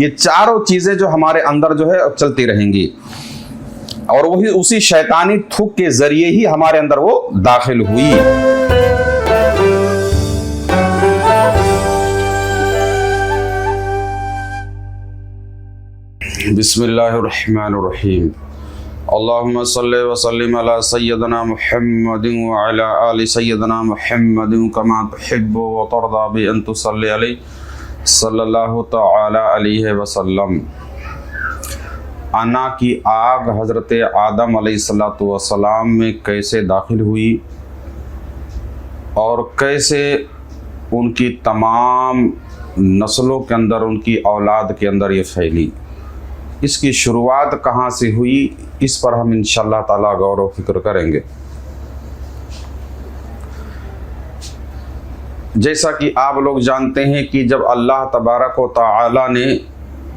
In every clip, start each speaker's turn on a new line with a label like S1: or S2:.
S1: یہ چاروں چیزیں جو ہمارے اندر جو ہے چلتی رہیں گی، اور وہی اسی شیطانی تھوک کے ذریعے ہی ہمارے اندر وہ داخل ہوئی۔ بسم اللہ الرحمن الرحیم۔ اللہم صلی وسلم علی سیدنا محمد وعلی آل سیدنا محمد کما تحب وترضى بأن تصلی علیہ صلی اللہ تعالی علیہ وسلم۔ انا کی آگ حضرت آدم علیہ السلام میں کیسے داخل ہوئی اور کیسے ان کی تمام نسلوں کے اندر، ان کی اولاد کے اندر یہ پھیلی، اس کی شروعات کہاں سے ہوئی، اس پر ہم انشاءاللہ تعالیٰ غور و فکر کریں گے۔ جیسا کہ آپ لوگ جانتے ہیں کہ جب اللہ تبارک و تعالیٰ نے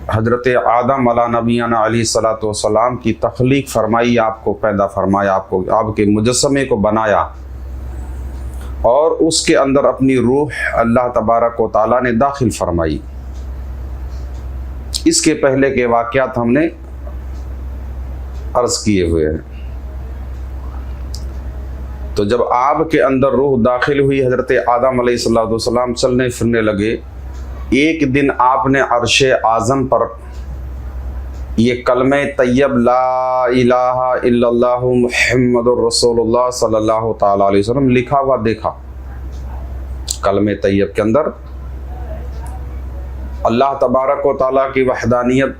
S1: حضرت آدم علیہ نبینا علیہ الصلوۃ والسلام کی تخلیق فرمائی، آپ کو پیدا فرمایا، آپ کے مجسمے کو بنایا، اور اس کے اندر اپنی روح اللہ تبارک و تعالیٰ نے داخل فرمائی۔ اس کے پہلے کے واقعات ہم نے عرض کیے ہوئے ہیں۔ تو جب آپ کے اندر روح داخل ہوئی، حضرت آدم علیہ السلام چلنے پھرنے لگے، ایک دن آپ نے عرش اعظم پر یہ کلمہ طیب لا الہ الا اللہ محمد الرسول اللہ صلی اللہ تعالی علیہ وسلم لکھا ہوا دیکھا۔ کلمہ طیب کے اندر اللہ تبارک و تعالیٰ کی وحدانیت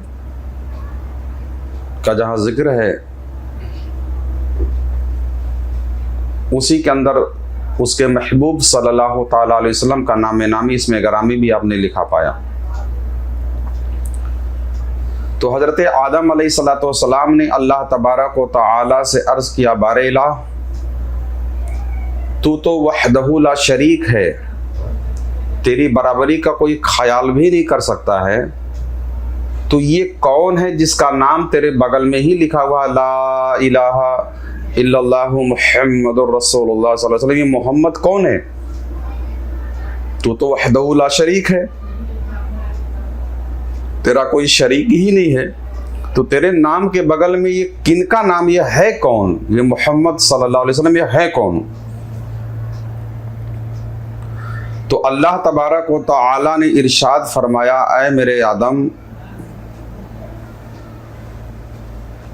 S1: کا جہاں ذکر ہے، اسی کے اندر اس کے محبوب صلی اللہ تعالیٰ علیہ وسلم کا نام نامی، اس میں گرامی بھی آپ نے لکھا پایا۔ تو حضرت آدم علیہ السلام نے اللہ تبارک و تعالیٰ سے عرض کیا، بار الہ تو وحدہ لا شریک ہے، تیری برابری کا کوئی خیال بھی نہیں کر سکتا ہے، تو یہ کون ہے جس کا نام تیرے بغل میں ہی لکھا ہوا لا الہ الا اللہ محمد الرسول اللہ صلی اللہ علیہ وسلم، یہ محمد کون ہے؟ تو وحدہ لا شریک ہے، تیرا کوئی شریک ہی نہیں ہے، تو تیرے نام کے بغل میں یہ کن کا نام، یہ ہے کون؟ یہ محمد صلی اللہ علیہ وسلم یہ ہے کون؟ تو اللہ تبارک و تعالی نے ارشاد فرمایا، اے میرے آدم،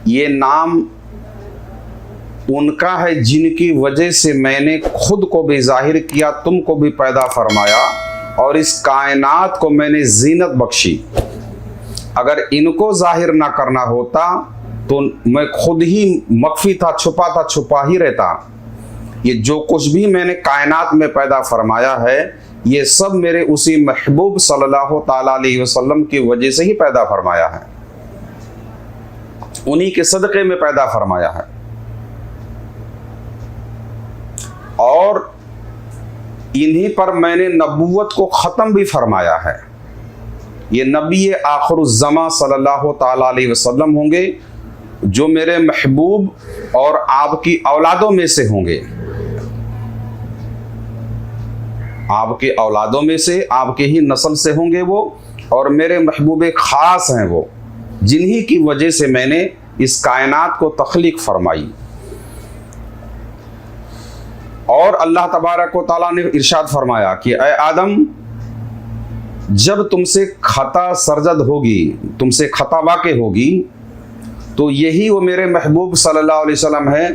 S1: یہ نام ان کا ہے جن کی وجہ سے میں نے خود کو بھی ظاہر کیا، تم کو بھی پیدا فرمایا، اور اس کائنات کو میں نے زینت بخشی۔ اگر ان کو ظاہر نہ کرنا ہوتا تو میں خود ہی مخفی تھا، چھپا ہی رہتا۔ یہ جو کچھ بھی میں نے کائنات میں پیدا فرمایا ہے، یہ سب میرے اسی محبوب صلی اللہ تعالی علیہ وسلم کی وجہ سے ہی پیدا فرمایا ہے، انہی کے صدقے میں پیدا فرمایا ہے، اور انہی پر میں نے نبوت کو ختم بھی فرمایا ہے۔ یہ نبی آخر الزمان صلی اللہ تعالی علیہ وسلم ہوں گے، جو میرے محبوب اور آپ کی اولادوں میں سے ہوں گے، آپ کے اولادوں میں سے، آپ کے ہی نسل سے ہوں گے وہ، اور میرے محبوب خاص ہیں وہ، جنہی کی وجہ سے میں نے اس کائنات کو تخلیق فرمائی۔ اور اللہ تبارک و تعالیٰ نے ارشاد فرمایا کہ اے آدم، جب تم سے خطا سرزد ہوگی، تم سے خطا واقع ہوگی، تو یہی وہ میرے محبوب صلی اللہ علیہ وسلم ہیں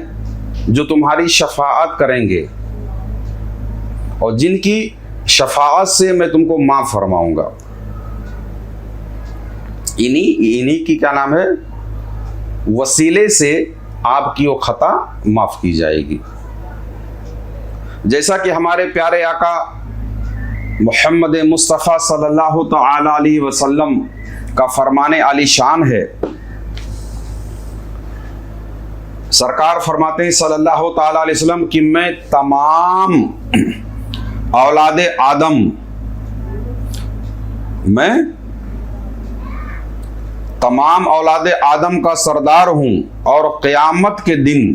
S1: جو تمہاری شفاعت کریں گے، اور جن کی شفاعت سے میں تم کو معاف فرماؤں گا۔ انہی کی کیا نام ہے، وسیلے سے آپ کی وہ خطا معاف کی جائے گی۔ جیسا کہ ہمارے پیارے آقا محمد مصطفیٰ صلی اللہ تعالی علیہ وسلم کا فرمان عالی شان ہے، سرکار فرماتے ہیں صلی اللہ تعالی علیہ وسلم کہ میں تمام اولاد آدم، میں تمام اولاد آدم کا سردار ہوں، اور قیامت کے دن،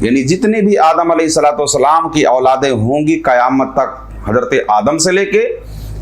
S1: یعنی جتنے بھی آدم علیہ السلام کی اولادیں ہوں گی قیامت تک، حضرت آدم سے لے کے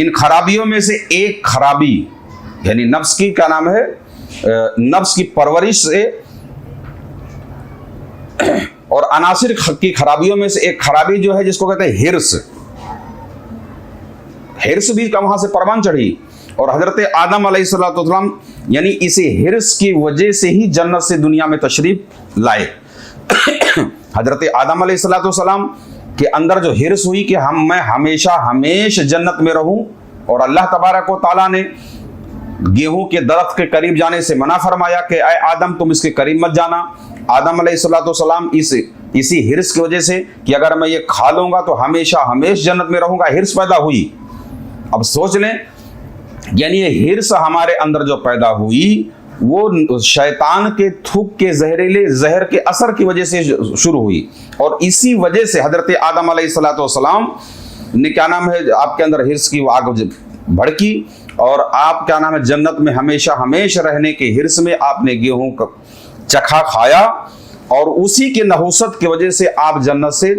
S1: ان خرابیوں میں سے ایک خرابی یعنی نفس کی کیا نام ہے، نفس کی پرورش سے اور عناصر کی خرابیوں میں سے ایک خرابی جو ہے جس کو کہتے ہیں ہرس، ہرس بھی وہاں سے پروان چڑھی، اور حضرت آدم علیہ السلام یعنی اسی ہرس کی وجہ سے ہی جنت سے دنیا میں تشریف لائے۔ حضرت آدم علیہ السلام کے اندر جو ہرس ہوئی کہ میں ہمیشہ جنت میں رہوں، اور اللہ تبارک و تعالیٰ نے گیہوں کے درخت کے قریب جانے سے منع فرمایا کہ اے آدم تم اس کے قریب مت جانا۔ آدم علیہ السلام اسی ہرس کی وجہ سے کہ اگر میں یہ کھا لوں گا تو ہمیشہ جنت میں رہوں گا، ہرس پیدا ہوئی۔ اب سوچ لیں، یعنی یہ ہرس ہمارے اندر جو پیدا ہوئی وہ شیطان کے تھوک کے زہر کے اثر کی وجہ سے شروع ہوئی، اور اسی وجہ سے حضرت آدم علیہ السلام نے کیا نام ہے آپ کے اندر ہرس کی آگ بھڑکی، اور آپ کیا نام ہے جنت میں ہمیشہ رہنے کے ہرس میں آپ نے گیہوں کا چکھا کھایا، اور اسی کے نحوست کی وجہ سے آپ جنت سے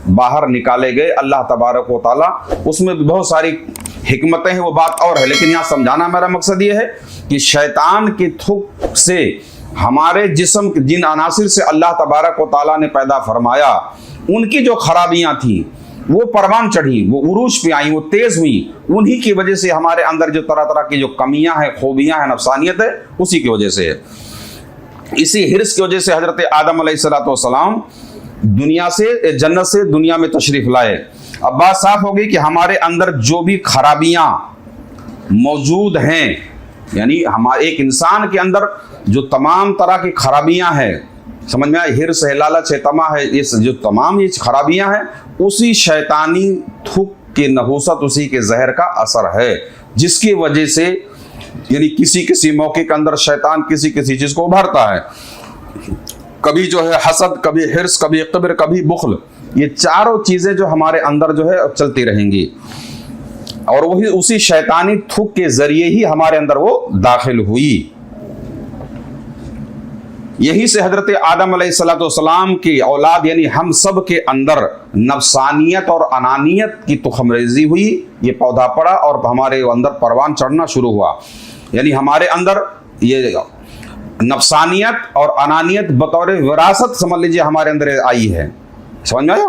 S1: باہر نکالے گئے۔ اللہ تبارک و تعالیٰ اس میں بھی بہت ساری حکمتیں ہیں، وہ بات اور ہے، لیکن یہاں سمجھانا میرا مقصد یہ ہے کہ شیطان کے تھوک سے ہمارے جسم جن عناصر سے اللہ تبارک و تعالیٰ نے پیدا فرمایا ان کی جو خرابیاں تھیں وہ پروان چڑھی، وہ عروج پہ آئیں، وہ تیز ہوئیں، انہی کی وجہ سے ہمارے اندر جو طرح کی جو کمیاں ہیں، خوبیاں ہیں، نفسانیت ہے، اسی کی وجہ سے ہے۔ اسی ہرس کی وجہ سے حضرت آدم علیہ السلام جنت سے دنیا میں تشریف لائے۔ اب بات صاف ہوگی کہ ہمارے اندر جو بھی خرابیاں موجود ہیں، یعنی ہمارے ایک انسان کے اندر جو تمام طرح کی خرابیاں ہیں، سمجھ میں آئے، ہرس ہے، لالچ ہے، طمع ہے، یہ جو تمام یہ خرابیاں ہیں اسی شیطانی تھوک کے نحوست، اسی کے زہر کا اثر ہے، جس کی وجہ سے یعنی کسی موقع کے اندر شیطان کسی چیز کو ابھارتا ہے، کبھی جو ہے حسد، کبھی ہرس، کبھی کبر، کبھی بخل، یہ چاروں چیزیں جو ہمارے اندر جو ہے چلتی رہیں گی، اور وہی اسی شیطانی تھوک کے ذریعے ہی ہمارے اندر وہ داخل ہوئی۔ یہی سے حضرت آدم علیہ السلام کی اولاد یعنی ہم سب کے اندر نفسانیت اور انانیت کی تخم ریزی ہوئی، یہ پودا پڑا اور ہمارے اندر پروان چڑھنا شروع ہوا، یعنی ہمارے اندر یہ نفسانیت اور انانیت بطور وراثت سمجھ لیجیے ہمارے اندر آئی ہے، سمجھ میں آیا،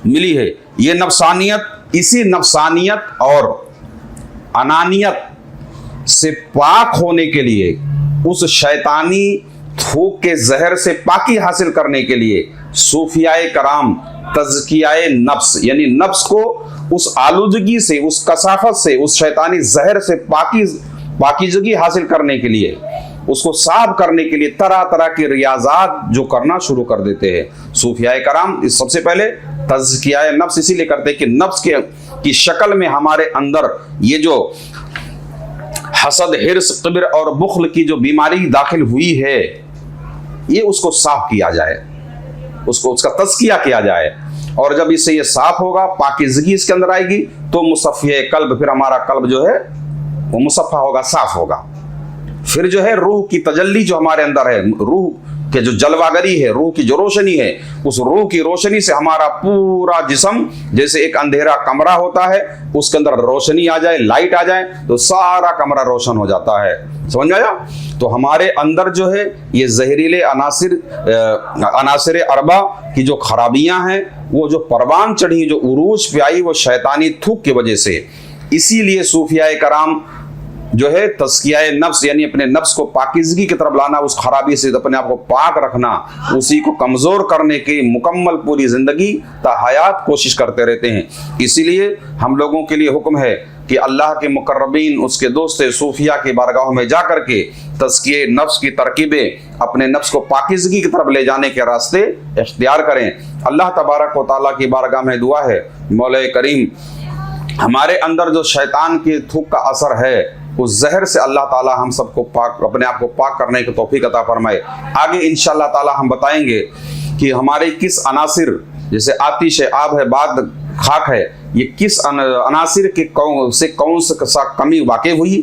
S1: ملی ہے یہ نفسانیت۔ اسی نفسانیت اور انانیت سے پاک ہونے کے لیے، اس شیطانی تھوک کے زہر سے پاکی حاصل کرنے کے لیے صوفیاء کرام تزکیہ نفس یعنی نفس کو اس آلودگی سے، اس کثافت سے، اس شیطانی زہر سے پاکیزگی حاصل کرنے کے لیے، اس کو صاف کرنے کے لیے طرح کی ریاضات جو کرنا شروع کر دیتے ہیں صوفیاء کرام۔ سب سے پہلے تزکیہ نفس اسی لیے کرتے ہیں کہ نفس کی شکل میں ہمارے اندر یہ جو حسد، ہرس، کبر اور بخل کی جو بیماری داخل ہوئی ہے، یہ اس کو صاف کیا جائے، اس کا تزکیہ کیا جائے، اور جب اس سے یہ صاف ہوگا، پاکیزگی اس کے اندر آئے گی، تو مصفیہ قلب، پھر ہمارا قلب جو ہے وہ مصفہ ہوگا، صاف ہوگا۔ پھر جو ہے روح کی تجلی جو ہمارے اندر ہے، روح کہ جو جلواگری ہے، روح کی جو روشنی ہے، اس روح کی روشنی سے ہمارا پورا جسم جیسے ایک اندھیرا کمرہ ہوتا ہے، اس کے اندر روشنی آ جائے، لائٹ آ جائے تو سارا کمرہ روشن ہو جاتا ہے، سمجھ میں آیا؟ تو ہمارے اندر جو ہے یہ زہریلے عناصر اربع کی جو خرابیاں ہیں، وہ جو پروان چڑھی، جو عروج پہ آئی، وہ شیطانی تھوک کی وجہ سے۔ اسی لیے صوفیاء کرام جو ہے تزکیہ نفس یعنی اپنے نفس کو پاکیزگی کی طرف لانا، اس خرابی سے اپنے آپ کو پاک رکھنا، اسی کو کمزور کرنے کی مکمل پوری زندگی تا حیات کوشش کرتے رہتے ہیں۔ اسی لیے ہم لوگوں کے لیے حکم ہے کہ اللہ کے مقربین، اس کے دوست صوفیاء کی بارگاہوں میں جا کر کے تزکیہ نفس کی ترکیبیں، اپنے نفس کو پاکیزگی کی طرف لے جانے کے راستے اختیار کریں۔ اللہ تبارک و تعالیٰ کی بارگاہ میں دعا ہے، مولا کریم ہمارے اندر جو شیطان کی تھوک کا اثر ہے، اس زہر سے اللہ تعالیٰ ہم سب کو پاک، اپنے آپ کو پاک کرنے کی توفیق عطا فرمائے۔ آگے انشاءاللہ تعالیٰ ہم بتائیں گے کہ ہمارے کس عناصر، جیسے آتش ہے، آب ہے، باد، خاک ہے، یہ کس عناصر کے سے کون سا کمی واقع ہوئی،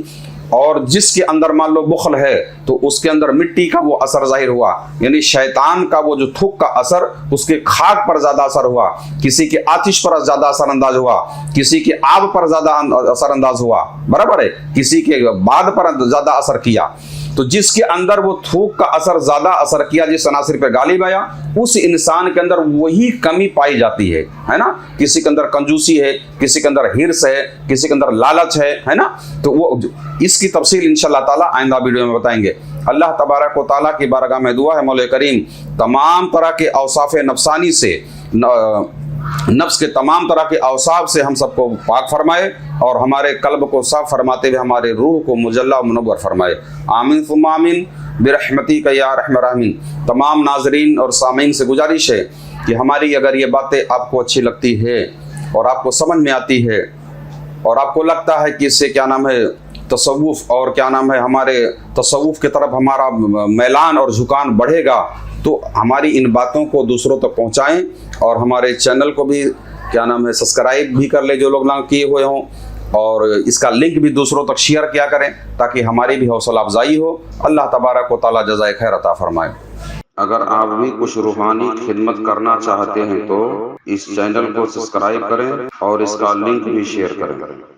S1: اور جس کے اندر مان لو بخل ہے تو اس کے اندر مٹی کا وہ اثر ظاہر ہوا، یعنی شیطان کا وہ جو تھوک کا اثر اس کے خاک پر زیادہ اثر ہوا، کسی کے آتش پر زیادہ اثر انداز ہوا، کسی کے آب پر زیادہ اثر انداز ہوا، برابر ہے، کسی کے بعد پر زیادہ اثر کیا۔ تو جس کے اندر وہ تھوک کا اثر زیادہ اثر کیا، جس عناصر پہ غالب آیا، اس انسان کے اندر وہی کمی پائی جاتی ہے نا۔ کسی کے اندر کنجوسی ہے، کسی کے اندر ہرس ہے، کسی کے اندر لالچ ہے نا۔ تو وہ اس کی تفصیل انشاءاللہ تعالی آئندہ ویڈیو میں بتائیں گے۔ اللہ تبارک و تعالیٰ کی بارگاہ میں دعا ہے مولا کریم تمام طرح کے اوصاف نفسانی سے، نفس کے تمام طرح کے اوصاف سے ہم سب کو پاک فرمائے اور ہمارے قلب کو صاف فرماتے ہوئے ہمارے روح کو مجلہ و منور فرمائے، آمین ثم آمین برحمتک یا ارحم الراحمین۔ تمام ناظرین اور سامعین سے گزارش ہے کہ ہماری اگر یہ باتیں آپ کو اچھی لگتی ہے اور آپ کو سمجھ میں آتی ہے اور آپ کو لگتا ہے کہ اس سے کیا نام ہے تصوف اور کیا نام ہے ہمارے تصوف کی طرف ہمارا میلان اور جھکان بڑھے گا، تو ہماری ان باتوں کو دوسروں تک پہنچائیں اور ہمارے چینل کو بھی کیا نام ہے سبسکرائب بھی کر لیں جو لوگ نہ کیے ہوئے ہوں، اور اس کا لنک بھی دوسروں تک شیئر کیا کریں تاکہ ہماری بھی حوصلہ افزائی ہو۔ اللہ تبارک و تعالیٰ جزائے خیر عطا فرمائے۔
S2: اگر آپ بھی کچھ روحانی خدمت کرنا چاہتے ہیں تو اس چینل کو سبسکرائب کریں اور اس کا لنک بھی شیئر کریں۔